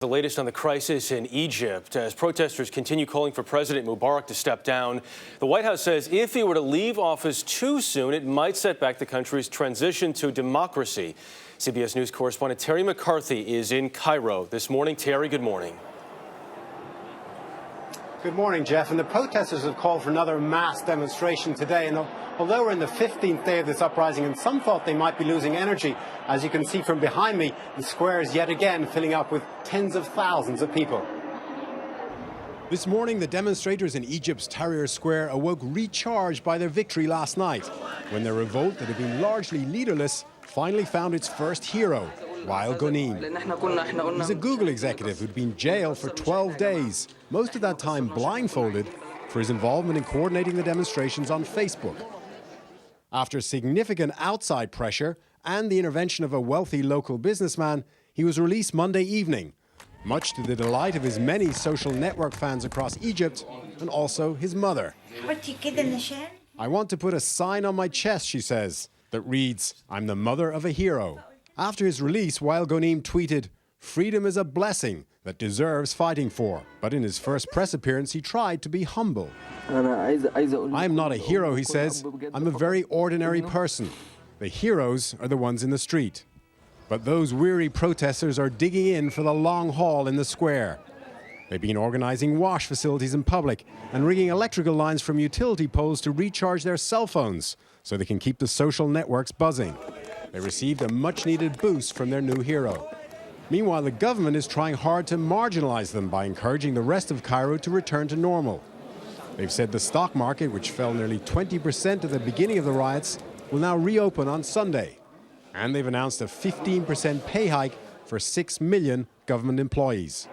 The latest on the crisis in Egypt as protesters continue calling for President Mubarak to step down. The White House says if he were to leave office too soon, it might set back the country's transition to democracy. CBS News correspondent Terry McCarthy is in Cairo this morning. Terry, good morning. Good morning, Jeff. And the protesters have called for another mass demonstration today. And although we're in the 15th day of this uprising, and some thought they might be losing energy, as you can see from behind me, the square is yet again filling up with tens of thousands of people. This morning, the demonstrators in Egypt's Tahrir Square awoke recharged by their victory last night, when their revolt that had been largely leaderless finally found its first hero, Wael Ghonim. He's a Google executive who'd been jailed for 12 days, most of that time blindfolded, for his involvement in coordinating the demonstrations on Facebook. After significant outside pressure and the intervention of a wealthy local businessman, he was released Monday evening, much to the delight of his many social network fans across Egypt and also his mother. "I want to put a sign on my chest," she says, that reads, "I'm the mother of a hero." After his release, Wael Ghonim tweeted, "Freedom is a blessing that deserves fighting for." But in his first press appearance, he tried to be humble. "I'm not a hero," he says. "I'm a very ordinary person. The heroes are the ones in the street." But those weary protesters are digging in for the long haul in the square. They've been organizing wash facilities in public and rigging electrical lines from utility poles to recharge their cell phones so they can keep the social networks buzzing. They received a much-needed boost from their new hero. Meanwhile, the government is trying hard to marginalize them by encouraging the rest of Cairo to return to normal. They've said the stock market, which fell nearly 20% at the beginning of the riots, will now reopen on Sunday. And they've announced a 15% pay hike for 6 million government employees.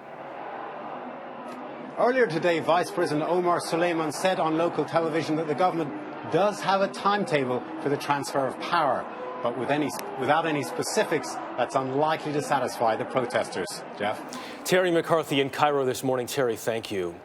Earlier today, Vice President Omar Suleiman said on local television that the government does have a timetable for the transfer of power. But without any specifics, that's unlikely to satisfy the protesters. Jeff? Terry McCarthy in Cairo this morning. Terry, thank you.